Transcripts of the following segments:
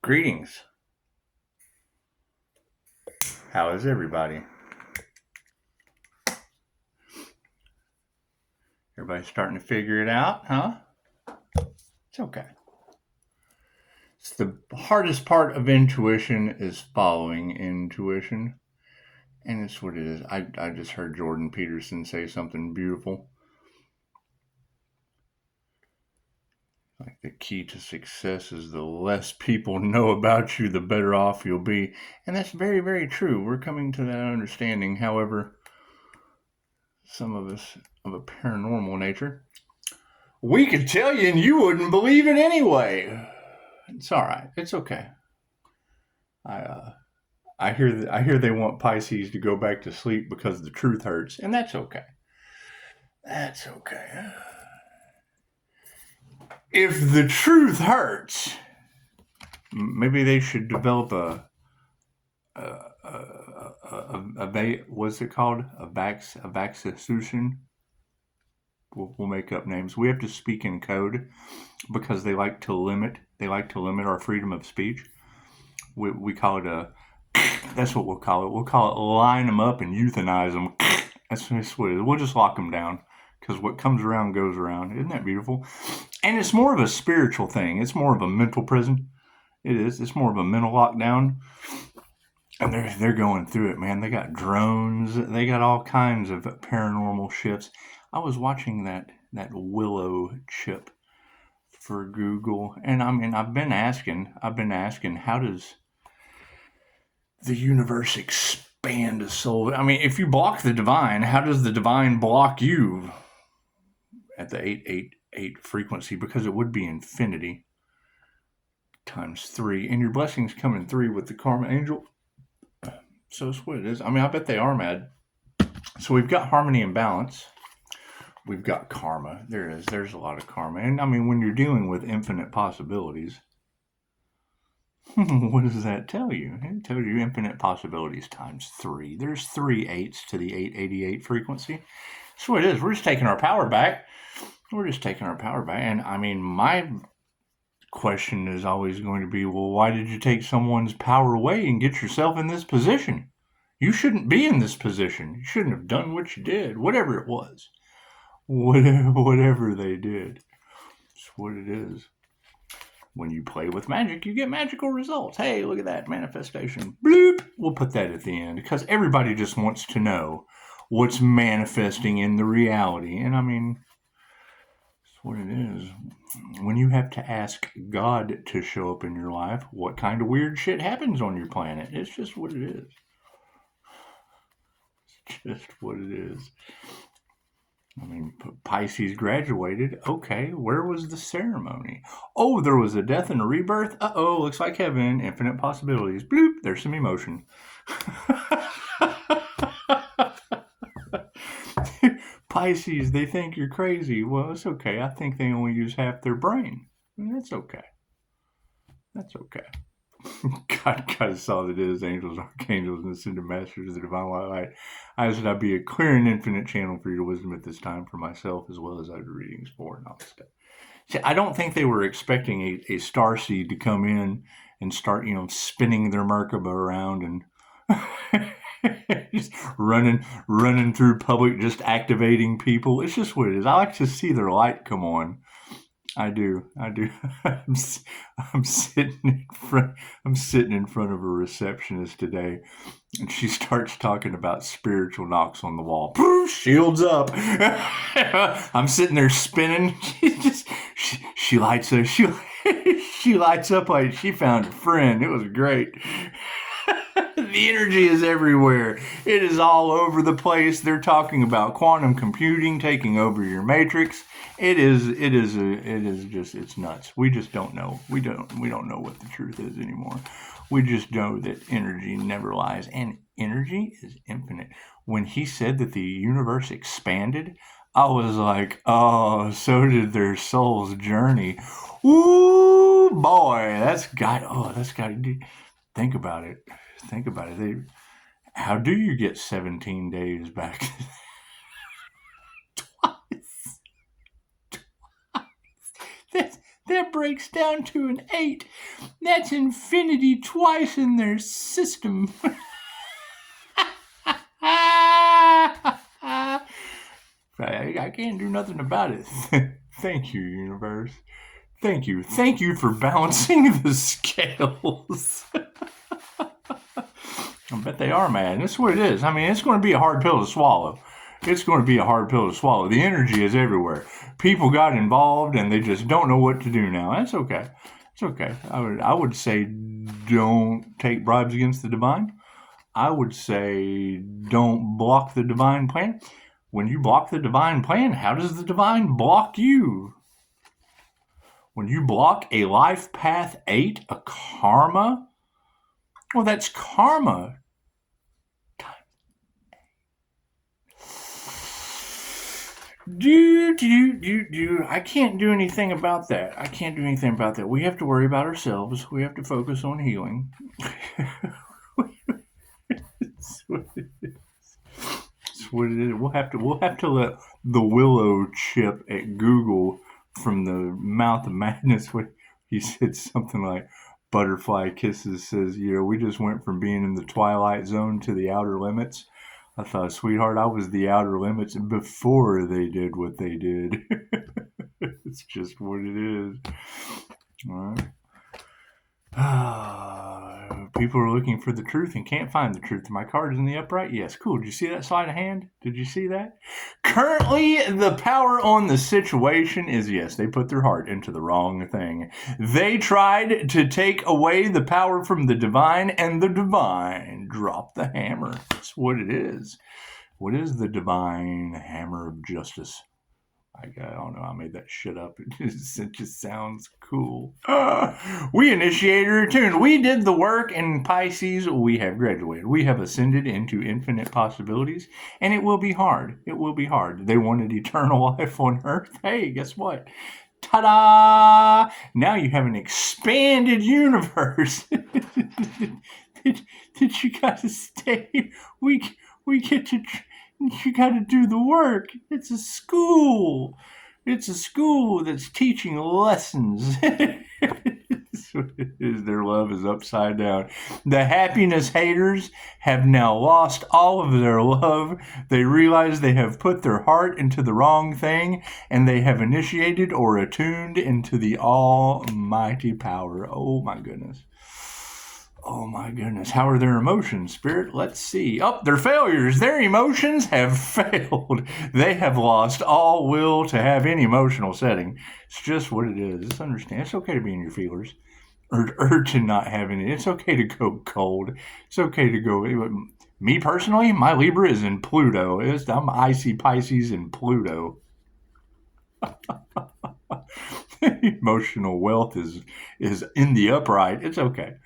Greetings. How is everybody? Everybody starting to figure it out, huh? It's okay. It's the hardest part of intuition is following intuition. And it's what it is. I just heard Jordan Peterson say something beautiful. Like the key to success is the less people know about you, the better off you'll be. And that's very, very true. We're coming to that understanding. However, some of us of a paranormal nature, we could tell you and you wouldn't believe it anyway. It's all right. It's okay. I hear they want Pisces to go back to sleep because the truth hurts, and that's okay. That's okay. If the truth hurts, maybe they should develop what's it called? A vaccination. We'll make up names. We have to speak in code because they like to limit our freedom of speech. We call it that's what we'll call it. We'll call it line them up and euthanize them. That's what it is. We'll just lock them down because what comes around goes around. Isn't that beautiful? And it's more of a spiritual thing. It's more of a mental prison. It is. It's more of a mental lockdown. And they're going through it, man. They got drones. They got all kinds of paranormal shifts. I was watching that Willow chip for Google, and I mean, I've been asking, how does the universe expand a soul? I mean, if you block the divine, how does the divine block you at the 888 frequency? Because it would be infinity times 3, and your blessings come in 3 with the karma angel. So it's what it is. I mean, I bet they are mad. So we've got harmony and balance. We've got karma. There it is. There's a lot of karma. And I mean, when you're dealing with infinite possibilities, what does that tell you? It tells you infinite possibilities times 3. There's 3 8s to the 888 frequency. That's what it is. We're just taking our power back. And I mean, my question is always going to be, well, why did you take someone's power away and get yourself in this position? You shouldn't be in this position. You shouldn't have done what you did, whatever it was. Whatever they did. It's what it is. When you play with magic, you get magical results. Hey, look at that manifestation. Bloop. We'll put that at the end because everybody just wants to know what's manifesting in the reality. And I mean, that's what it is. When you have to ask God to show up in your life, what kind of weird shit happens on your planet? It's just what it is. It's just what it is. I mean, Pisces graduated. Okay, where was the ceremony? Oh, there was a death and a rebirth. Uh-oh, looks like heaven. Infinite possibilities. Bloop, there's some emotion. Pisces, they think you're crazy. Well, it's okay. I think they only use half their brain. And that's okay. That's okay. God saw that it is angels, archangels, and ascended masters of the divine light. I said I'd be a clear and infinite channel for your wisdom at this time for myself as well as other readings for Namaste. See, I don't think they were expecting a starseed to come in and start, spinning their Merkaba around and just running through public, just activating people. It's just what it is. I like to see their light come on. I do. I'm sitting in front of a receptionist today, and she starts talking about spiritual knocks on the wall. Poof, shields up. I'm sitting there spinning. She lights up. She lights up like she found a friend. It was great. The energy is everywhere. It is all over the place. They're talking about quantum computing taking over your matrix. It is just, it's nuts. We just don't know. We don't know what the truth is anymore. We just know that energy never lies, and energy is infinite. When he said that the universe expanded, I was like, oh, so did their soul's journey. Ooh, boy, that's got to think about it. How do you get 17 days back? Twice. That breaks down to an 8. That's infinity twice in their system. I can't do nothing about it. Thank you, universe. Thank you. Thank you for balancing the scales. I bet they are mad. That's what it is. I mean, it's going to be a hard pill to swallow. It's going to be a hard pill to swallow. The energy is everywhere. People got involved and they just don't know what to do now. That's okay. It's okay. I would say don't take bribes against the divine. I would say don't block the divine plan. When you block the divine plan, how does the divine block you? When you block a life path 8, a karma, well, that's karma. I can't do anything about that. I can't do anything about that. We have to worry about ourselves. We have to focus on healing. That's what it is. That's what it is. We'll have to let the Willow chip at Google from the Mouth of Madness when he said something like Butterfly Kisses says, we just went from being in the twilight zone to the outer limits. I thought, sweetheart, I was the outer limits before they did what they did. It's just what it is. All right. People are looking for the truth and can't find the truth. My card is in the upright. Yes, cool. Did you see that sleight of hand? Did you see that? Currently, the power on the situation is, yes, they put their heart into the wrong thing. They tried to take away the power from the divine, and the divine dropped the hammer. That's what it is. What is the divine hammer of justice? I don't know. I made that shit up. It just sounds cool. We initiated or attuned. We did the work in Pisces. We have graduated. We have ascended into infinite possibilities, and it will be hard. It will be hard. They wanted eternal life on Earth. Hey, guess what? Ta-da! Now you have an expanded universe. Did you guys stay? We get to... You got to do the work. It's a school. It's a school that's teaching lessons. That's what it is. Their love is upside down. The happiness haters have now lost all of their love. They realize they have put their heart into the wrong thing, and they have initiated or attuned into the almighty power. Oh, my goodness. Oh my goodness, how are their emotions, Spirit? Let's see. Oh, they're failures. Their emotions have failed. They have lost all will to have any emotional setting. It's just what it is. Just understand. It's okay to be in your feelers. Or to not have any. It's okay to go cold. It's okay to go... Me personally, my Libra is in Pluto. I'm icy Pisces in Pluto. Emotional wealth is in the upright. It's okay.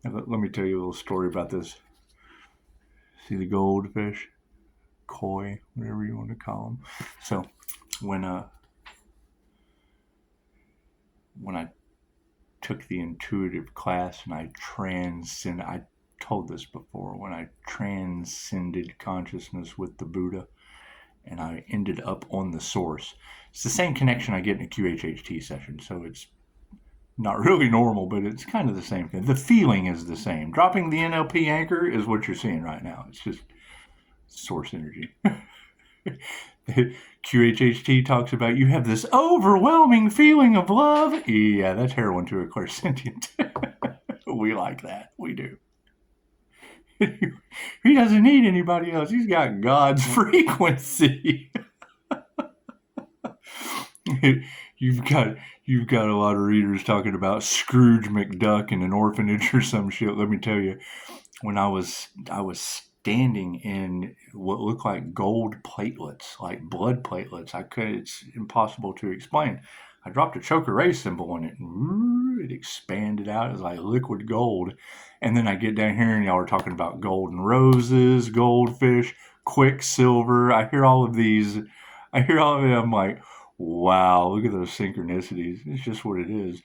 Let me tell you a little story about this. See the goldfish? Koi, whatever you want to call them. So when I took the intuitive class and I told this before, when I transcended consciousness with the Buddha and I ended up on the source. It's the same connection I get in a QHHT session, so it's not really normal, but it's kind of the same thing. The feeling is the same. Dropping the NLP anchor is what you're seeing right now. It's just source energy. QHHT talks about you have this overwhelming feeling of love. Yeah, that's heroin to a clairsentient. We like that. We do. He doesn't need anybody else. He's got God's frequency. You've got a lot of readers talking about Scrooge McDuck in an orphanage or some shit. Let me tell you, when I was standing in what looked like gold platelets, like blood platelets, it's impossible to explain. I dropped a choker ray symbol on it, and it expanded out. It was like liquid gold. And then I get down here, and y'all are talking about golden roses, goldfish, quicksilver. I hear all of it. I'm like, wow, look at those synchronicities. It's just what it is.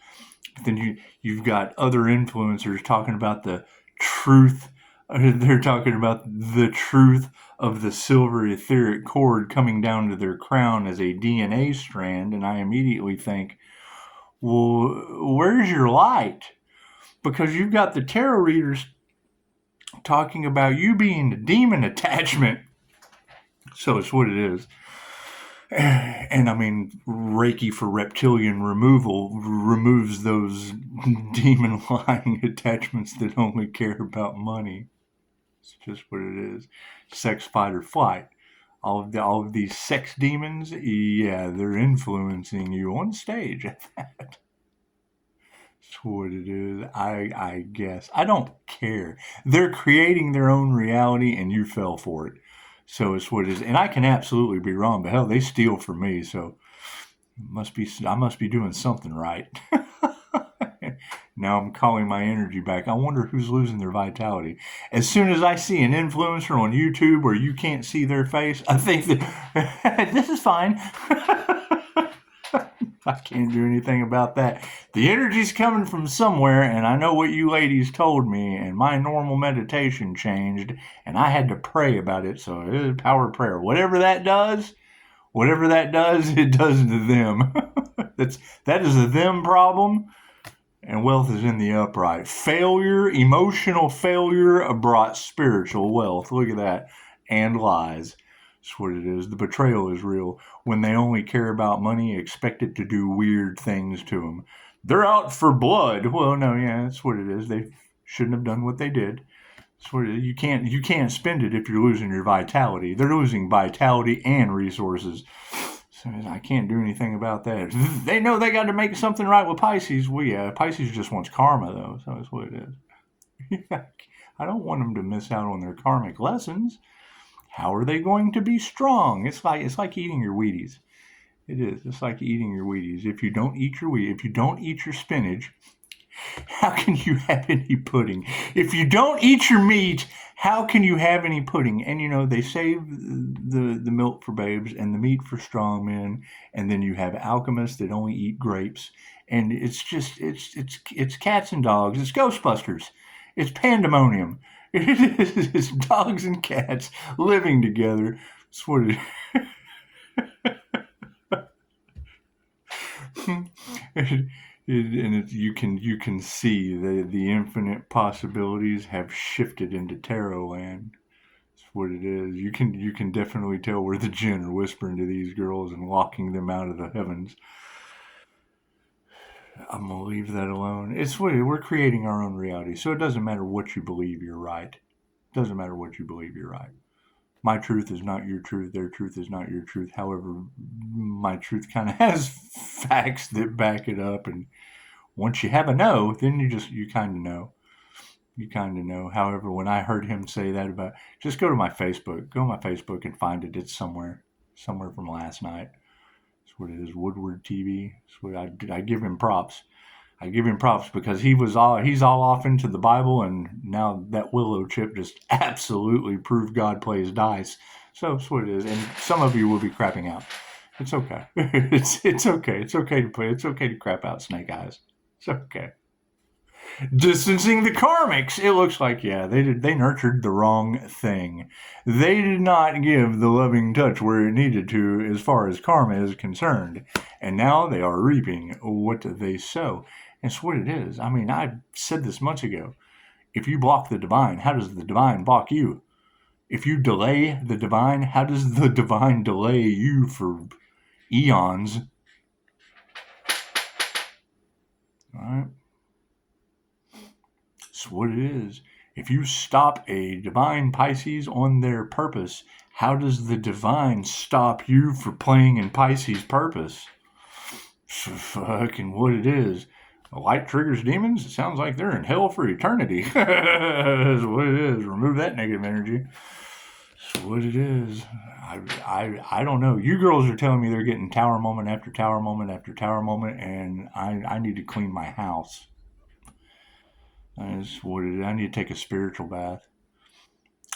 But then you've got other influencers talking about the truth. They're talking about the truth of the silver etheric cord coming down to their crown as a DNA strand. And I immediately think, Well, where's your light? Because you've got the tarot readers talking about you being the demon attachment. So it's what it is. And I mean, Reiki for reptilian removal removes those demon lying attachments that only care about money. It's just what it is. Sex, fight, or flight. All of these sex demons, yeah, they're influencing you on stage. That's what it is. I guess. I don't care. They're creating their own reality and you fell for it. So it's what it is. And I can absolutely be wrong, but hell, they steal from me, so I must be doing something right. Now I'm calling my energy back. I wonder who's losing their vitality. As soon as I see an influencer on YouTube where you can't see their face, I think that this is fine. I can't do anything about that. The energy's coming from somewhere, and I know what you ladies told me, and my normal meditation changed, and I had to pray about it, so it is power of prayer. Whatever that does, it does to them. That is a them problem. And wealth is in the upright. Failure, emotional failure brought spiritual wealth. Look at that. And lies. That's what it is. The betrayal is real. When they only care about money, expect it to do weird things to them. They're out for blood. Well, no, yeah, that's what it is. They shouldn't have done what they did. That's what it is. You can't spend it if you're losing your vitality. They're losing vitality and resources. So I can't do anything about that. They know they got to make something right with Pisces. Well, yeah, Pisces just wants karma, though, so that's what it is. I don't want them to miss out on their karmic lessons. How are they going to be strong? It's like eating your Wheaties. It is. It's like eating your Wheaties. If you don't eat your spinach, how can you have any pudding? If you don't eat your meat, how can you have any pudding? And you know, they save the milk for babes and the meat for strong men, and then you have alchemists that only eat grapes. And it's just it's cats and dogs. It's Ghostbusters. It's pandemonium. It's dogs and cats living together. That's what it and you can see the infinite possibilities have shifted into tarot land. That's what it is. You can definitely tell where the jinn are whispering to these girls and locking them out of the heavens. I'm gonna leave that alone. It's what we're creating our own reality, so it doesn't matter what you believe. You're right. It doesn't matter what you believe. You're right. My truth is not your truth. Their truth is not your truth. However, my truth kind of has facts that back it up, and once you have a no, then you kind of know. You kind of know. However, when I heard him say that about, just go to my Facebook. Go to my Facebook and find it. It's somewhere from last night. That's what it is. Woodward TV. That's what I give him props. I give him props because he's all off into the Bible, and now that willow chip just absolutely proved God plays dice. So that's what it is. And some of you will be crapping out. It's okay. It's okay. It's okay to play. It's okay to crap out snake eyes. It's okay. Distancing the karmics. It looks like, yeah, they nurtured the wrong thing. They did not give the loving touch where it needed to as far as karma is concerned. And now they are reaping what they sow. And it's what it is. I mean, I said this months ago. If you block the divine, how does the divine block you? If you delay the divine, how does the divine delay you for eons? All right. That's what it is. If you stop a divine Pisces on their purpose, how does the divine stop you for playing in Pisces' purpose? Fucking what it is. Light triggers demons? It sounds like they're in hell for eternity. That's what it is. Remove that negative energy. That's what it is. I don't know. You girls are telling me they're getting tower moment after tower moment after tower moment, and I need to clean my house. That's what it is. I need to take a spiritual bath.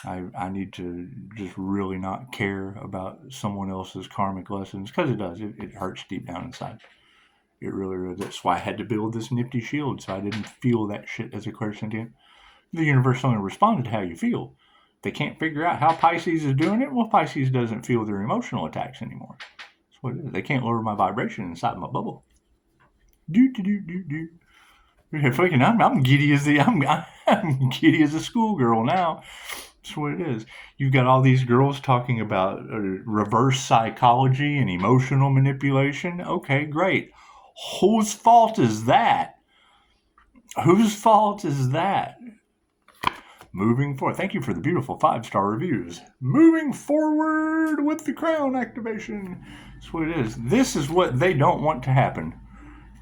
I need to just really not care about someone else's karmic lessons, because it does. It hurts deep down inside. It really is. That's why I had to build this nifty shield, so I didn't feel that shit as a clairsentient. The universe only responded to how you feel. They can't figure out how Pisces is doing it. Well, Pisces doesn't feel their emotional attacks anymore. That's what it is. They can't lower my vibration inside my bubble. Do do do do do. Fucking, I'm giddy as I'm giddy as a schoolgirl now. That's what it is. You've got all these girls talking about reverse psychology and emotional manipulation. Okay, great. Whose fault is that? Whose fault is that? Moving forward. Thank you for the beautiful 5-star reviews. Moving forward with the crown activation. That's what it is. This is what they don't want to happen.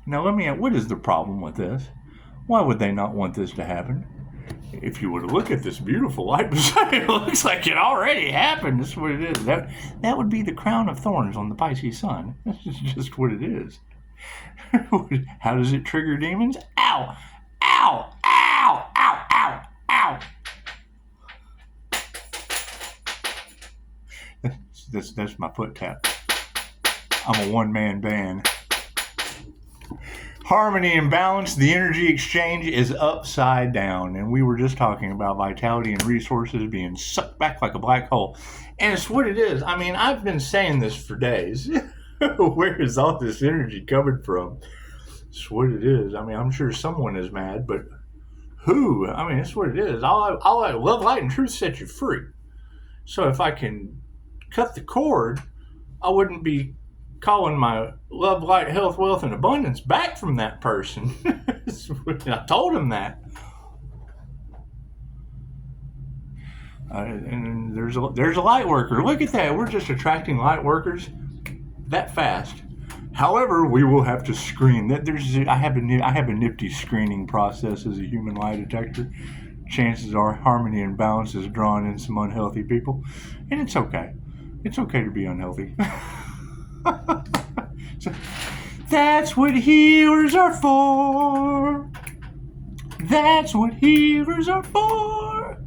Now let me ask, what is the problem with this? Why would they not want this to happen? If you were to look at this beautiful light beside it, it looks like it already happened. That's what it is. That would be the crown of thorns on the Pisces sun. That's just what it is. How does it trigger demons? Ow! Ow! Ow! Ow! Ow! Ow! That's my foot tap. I'm a one-man band. Harmony and balance, the energy exchange is upside down. And we were just talking about vitality and resources being sucked back like a black hole. And it's what it is. I mean, I've been saying this for days. Where is all this energy coming from? It's what it is. I mean, I'm sure someone is mad, but who? I mean, it's what it is. All love, light, and truth set you free. So if I can cut the cord, I wouldn't be calling my love, light, health, wealth, and abundance back from that person. I told him that. And there's a light worker. Look at that. We're just attracting light workers that fast. However, we will have to screen. I have a nifty screening process as a human lie detector. Chances are harmony and balance is drawn in some unhealthy people, and it's okay. It's okay to be unhealthy. So, that's what healers are for. That's what healers are for.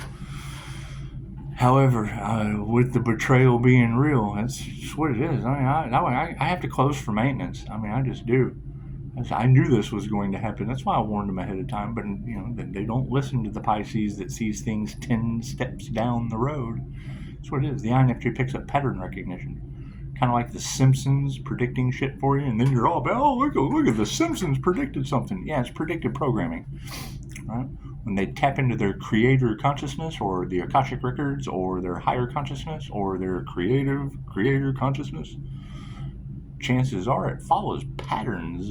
However, with the betrayal being real, that's what it is. I mean, I have to close for maintenance. I mean, I just do. I knew this was going to happen. That's why I warned them ahead of time. But they don't listen to the Pisces that sees things 10 steps down the road. That's what it is. The INFJ picks up pattern recognition. Kind of like the Simpsons predicting shit for you, and then you're all about, oh, look at the Simpsons predicted something. Yeah, it's predictive programming. Right? When they tap into their creator consciousness, or the Akashic Records, or their higher consciousness, or their creator consciousness, chances are it follows patterns.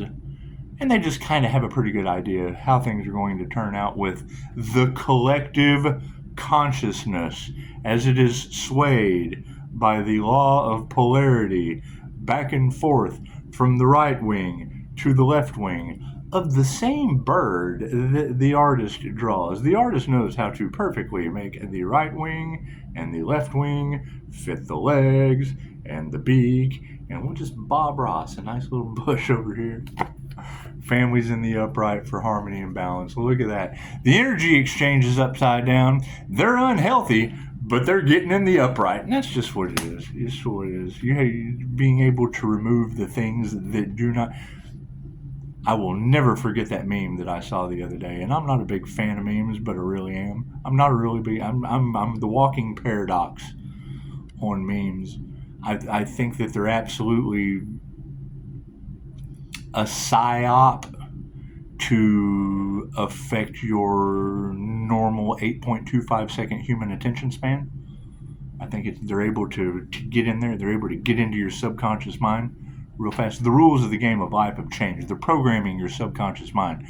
And they just kind of have a pretty good idea how things are going to turn out with the collective consciousness as it is swayed by the law of polarity back and forth from the right wing to the left wing of the same bird that the artist draws. The artist knows how to perfectly make the right wing and the left wing fit the legs and the beak, and we'll just Bob Ross, a nice little bush over here. Families in the upright for harmony and balance. Look at that. The energy exchange is upside down. They're unhealthy, but they're getting in the upright. And that's just what it is. It's what it is. Being able to remove the things that do not... I will never forget that meme that I saw the other day. And I'm not a big fan of memes, but I really am. I'm not a really big... I'm the walking paradox on memes. I think that they're absolutely a psyop to affect your normal 8.25 second human attention span. I think they're able to get in there. They're able to get into your subconscious mind real fast. The rules of the game of life have changed. They're programming your subconscious mind.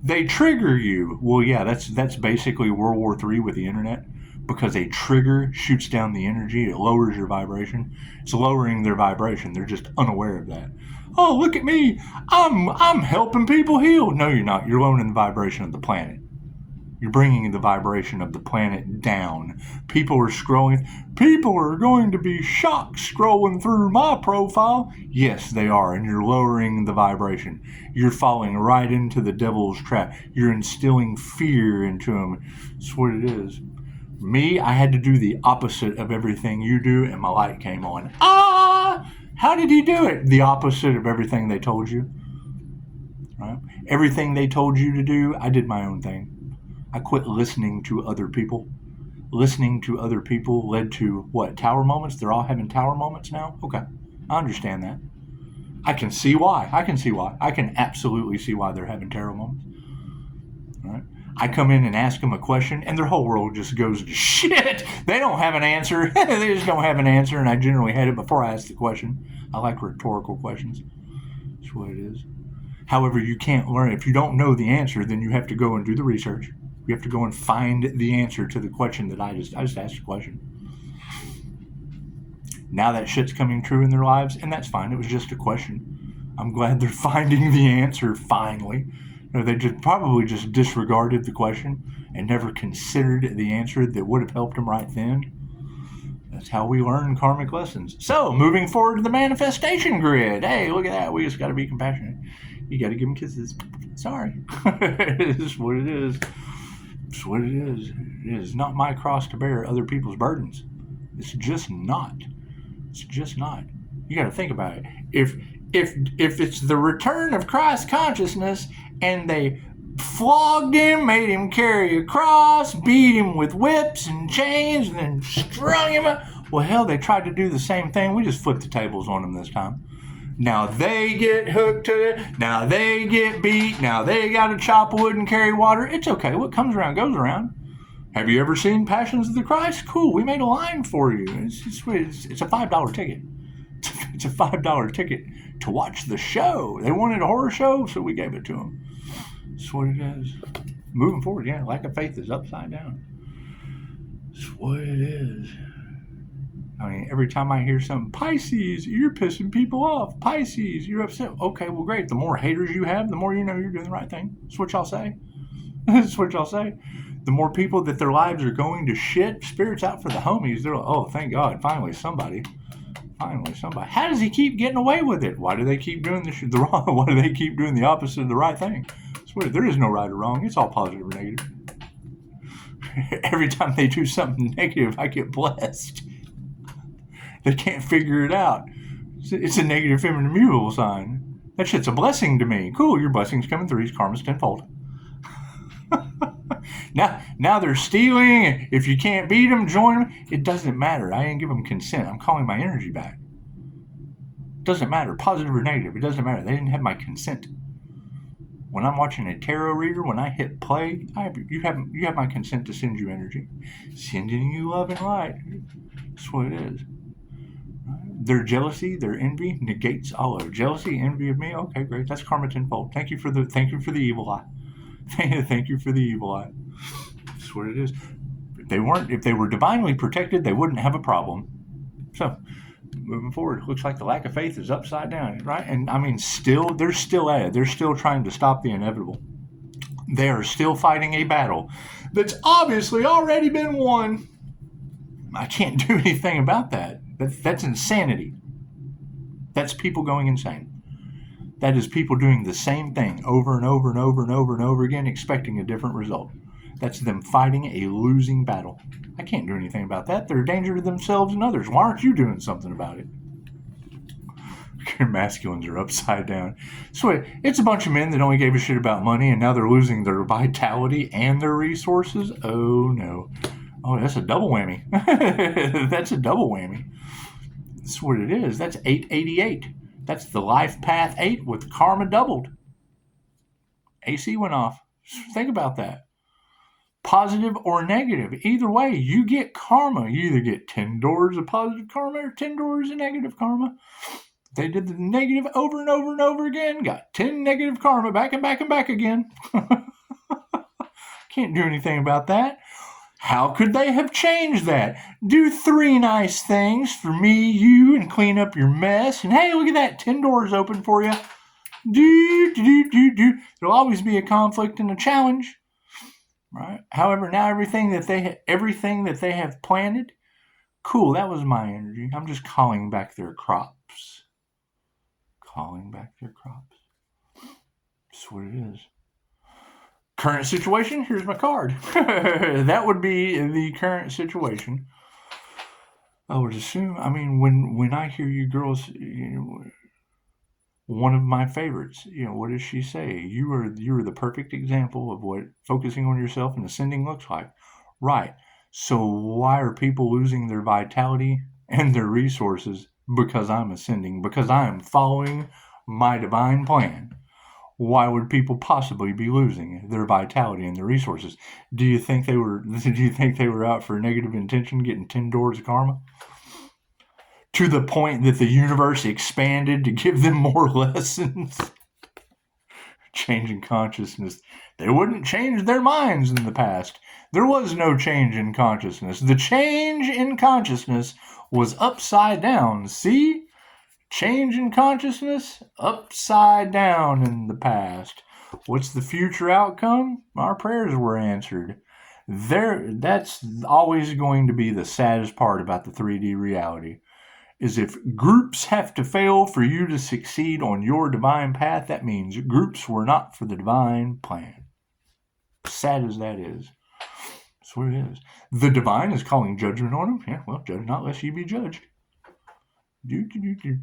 They trigger you. Well, yeah, that's basically World War III with the internet, because a trigger shoots down the energy. It lowers your vibration. It's lowering their vibration. They're just unaware of that. Oh, look at me. I'm helping people heal. No, you're not. You're lowering the vibration of the planet. You're bringing the vibration of the planet down. People are scrolling. People are going to be shocked scrolling through my profile. Yes, they are. And you're lowering the vibration. You're falling right into the devil's trap. You're instilling fear into them. That's what it is. Me, I had to do the opposite of everything you do, and my light came on. How did he do it? The opposite of everything they told you. Right? Everything they told you to do, I did my own thing. I quit listening to other people. Listening to other people led to what? Tower moments? They're all having tower moments now? Okay. I understand that. I can see why. I can absolutely see why they're having terror moments. Right? I come in and ask them a question, and their whole world just goes to shit. They don't have an answer. They just don't have an answer, and I generally had it before I asked the question. I like rhetorical questions. That's what it is. However, you can't learn. If you don't know the answer, then you have to go and do the research. You have to go and find the answer to the question that I just asked the question. Now that shit's coming true in their lives, and that's fine. It was just a question. I'm glad they're finding the answer finally. They probably just disregarded the question and never considered the answer that would have helped them right then. That's how we learn karmic lessons. So, moving forward to the manifestation grid. Hey, look at that. We just got to be compassionate. You got to give them kisses. Sorry. It is what it is. It's what it is. It is not my cross to bear other people's burdens. It's just not. It's just not. You got to think about it. If it's the return of Christ consciousness and they flogged him, made him carry a cross, beat him with whips and chains, and then strung him up, well, hell, they tried to do the same thing. We just flipped the tables on them this time. Now they get hooked to it. Now they get beat. Now they got to chop wood and carry water. It's okay. What comes around goes around. Have you ever seen Passions of the Christ? Cool. We made a line for you. It's a $5 ticket. It's a $5 ticket to watch the show. They wanted a horror show, so we gave it to them. That's what it is. Moving forward, yeah, lack of faith is upside down. That's what it is. I mean, every time I hear something, Pisces, you're pissing people off. Pisces, you're upset. Okay, well, great. The more haters you have, the more you know you're doing the right thing. That's what y'all say. That's what y'all say. The more people that their lives are going to shit, spirits out for the homies. They're like, oh, thank God, finally somebody. How does he keep getting away with it? Why do they keep doing the wrong? Why do they keep doing the opposite of the right thing? I swear, there is no right or wrong. It's all positive or negative. Every time they do something negative, I get blessed. They can't figure it out. It's a negative feminine mutable sign. That shit's a blessing to me. Cool, your blessing's coming through. His karma's tenfold. Now they're stealing. If you can't beat them, join them. It doesn't matter. I ain't give them consent. I'm calling my energy back. It doesn't matter, positive or negative. It doesn't matter. They didn't have my consent. When I'm watching a tarot reader, when I hit play, you have my consent to send you energy, sending you love and light. That's what it is. Their jealousy, their envy negates all of it. Jealousy, envy of me. Okay, great. That's karma tenfold. Thank you for the evil eye. Thank you for the evil eye. That's what it is. If they were divinely protected, they wouldn't have a problem. So, moving forward, it looks like the lack of faith is upside down, right? And I mean, they're still at it. They're still trying to stop the inevitable. They are still fighting a battle that's obviously already been won. I can't do anything about that. That's insanity. That's people going insane. That is people doing the same thing over and over and over and over and over again, expecting a different result. That's them fighting a losing battle. I can't do anything about that. They're a danger to themselves and others. Why aren't you doing something about it? Your masculines are upside down. So it's a bunch of men that only gave a shit about money, and now they're losing their vitality and their resources. Oh, no. Oh, that's a double whammy. That's a double whammy. That's what it is. That's 888. That's the life path 8 with karma doubled. AC went off. Think about that. Positive or negative. Either way, you get karma. You either get 10 doors of positive karma or 10 doors of negative karma. They did the negative over and over and over again. Got 10 negative karma back and back and back again. Can't do anything about that. How could they have changed that? Do 3 nice things for me, you, and clean up your mess. And hey, look at that, 10 doors open for you. There'll always be a conflict and a challenge, right? However, now everything that they have planted, cool. That was my energy. I'm just calling back their crops. That's what it is. Current situation, here's my card. That would be the current situation. I would assume, I mean, when I hear you girls, one of my favorites, what does she say? You are the perfect example of what focusing on yourself and ascending looks like. Right. So why are people losing their vitality and their resources? Because I'm ascending, because I am following my divine plan, why would people possibly be losing their vitality and their resources? Do you think they were out for negative intention, getting 10 doors of karma? To the point that the universe expanded to give them more lessons? Changing consciousness. They wouldn't change their minds in the past. There was no change in consciousness. The change in consciousness was upside down. See? Change in consciousness, upside down in the past. What's the future outcome? Our prayers were answered. That's always going to be the saddest part about the 3D reality, is if groups have to fail for you to succeed on your divine path, that means groups were not for the divine plan. Sad as that is. That's what it is. The divine is calling judgment on them. Yeah, well, judge not lest ye be judged.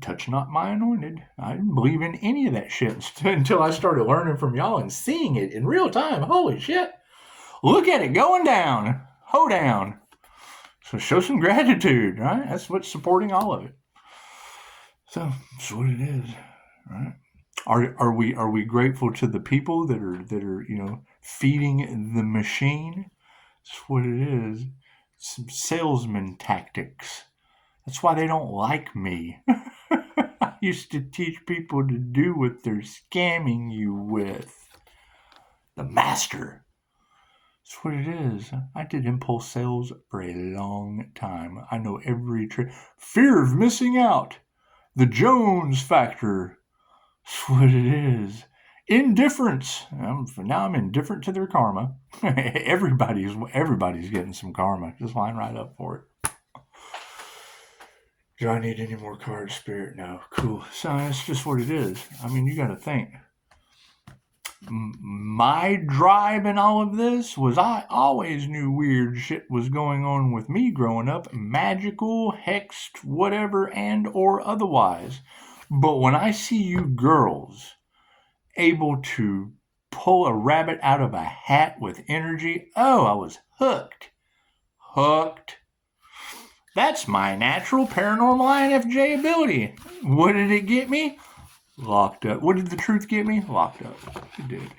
Touch not my anointed. I didn't believe in any of that shit until I started learning from y'all and seeing it in real time. Holy shit. Look at it going down. Ho down. So show some gratitude, right? That's what's supporting all of it. So that's what it is, right? Are we grateful to the people that are feeding the machine? That's what it is. Some salesman tactics. That's why they don't like me. I used to teach people to do what they're scamming you with. The master. That's what it is. I did impulse sales for a long time. I know every trick. Fear of missing out. The Jones factor. That's what it is. Indifference. Now I'm indifferent to their karma. Everybody's getting some karma. Just line right up for it. Do I need any more cards, Spirit? No. Cool. So that's just what it is. I mean, you got to think. My drive in all of this was I always knew weird shit was going on with me growing up. Magical, hexed, whatever, and or otherwise. But when I see you girls able to pull a rabbit out of a hat with energy, oh, I was hooked. Hooked. That's my natural paranormal INFJ ability. What did it get me? Locked up. What did the truth get me? Locked up. It did.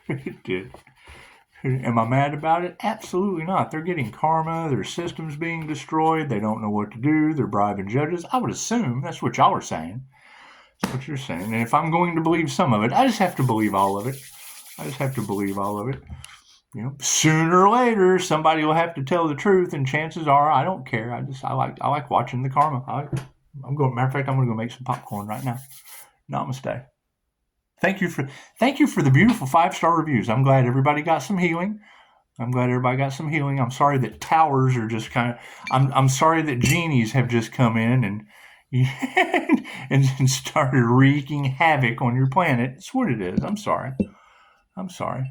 It did. Am I mad about it? Absolutely not. They're getting karma. Their system's being destroyed. They don't know what to do. They're bribing judges. I would assume that's what y'all are saying. That's what you're saying. And if I'm going to believe some of it, I just have to believe all of it. Sooner or later, somebody will have to tell the truth, and chances are, I don't care. I like watching the karma. Matter of fact, I'm going to go make some popcorn right now. Namaste. Thank you for the beautiful 5-star reviews. I'm glad everybody got some healing. I'm sorry that towers are just kind of. I'm sorry that genies have just come in and started wreaking havoc on your planet. It's what it is. I'm sorry.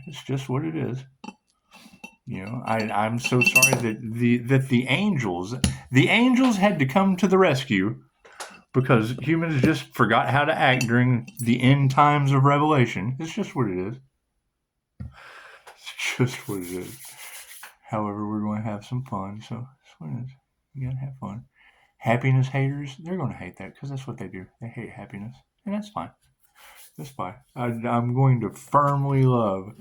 It's just what it is. I'm so sorry that the angels had to come to the rescue because humans just forgot how to act during the end times of Revelation. It's just what it is. However, we're going to have some fun. So that's what it is. You got to have fun. Happiness haters, they're going to hate that because that's what they do. They hate happiness. And that's fine. I'm going to firmly love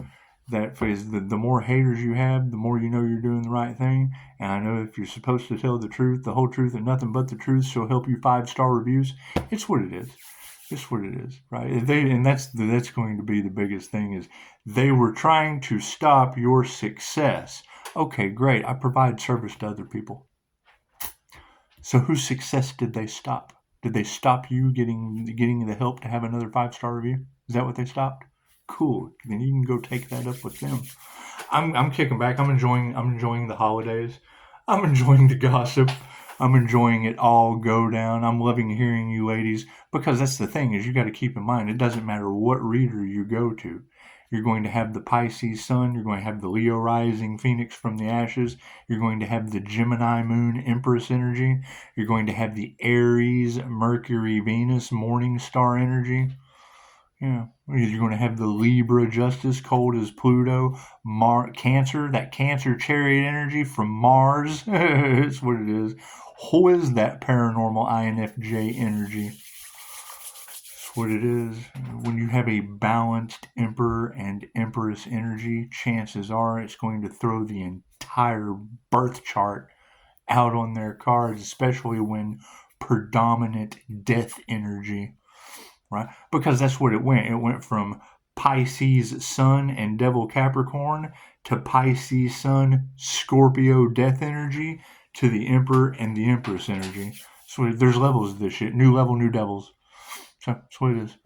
that phrase. The more haters you have, the more you know you're doing the right thing. And I know if you're supposed to tell the truth, the whole truth, and nothing but the truth, so help you 5-star reviews. It's what it is. It's what it is, right? And that's going to be the biggest thing is they were trying to stop your success. Okay, great. I provide service to other people. So whose success did they stop? Did they stop you getting the help to have another 5-star review? Is that what they stopped? Cool. Then you can go take that up with them. I'm kicking back. I'm enjoying the holidays. I'm enjoying the gossip. I'm enjoying it all go down. I'm loving hearing you ladies because that's the thing is you got to keep in mind it doesn't matter what reader you go to. You're going to have the Pisces sun. You're going to have the Leo rising Phoenix from the ashes. You're going to have the Gemini moon Empress energy. You're going to have the Aries Mercury Venus morning star energy. Yeah, you're going to have the Libra justice cold as Pluto. Cancer, that Cancer chariot energy from Mars. It's what it is. Who is that paranormal INFJ energy? That's what it is. When you have a balanced Emperor and Empress energy, chances are it's going to throw the entire birth chart out on their cards, especially when predominant death energy, right? Because that's what it went. It went from Pisces Sun and Devil Capricorn to Pisces Sun Scorpio death energy to the Emperor and the Empress energy. So there's levels of this shit. New level, new devils. So that's what it is.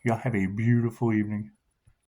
Y'all have a beautiful evening.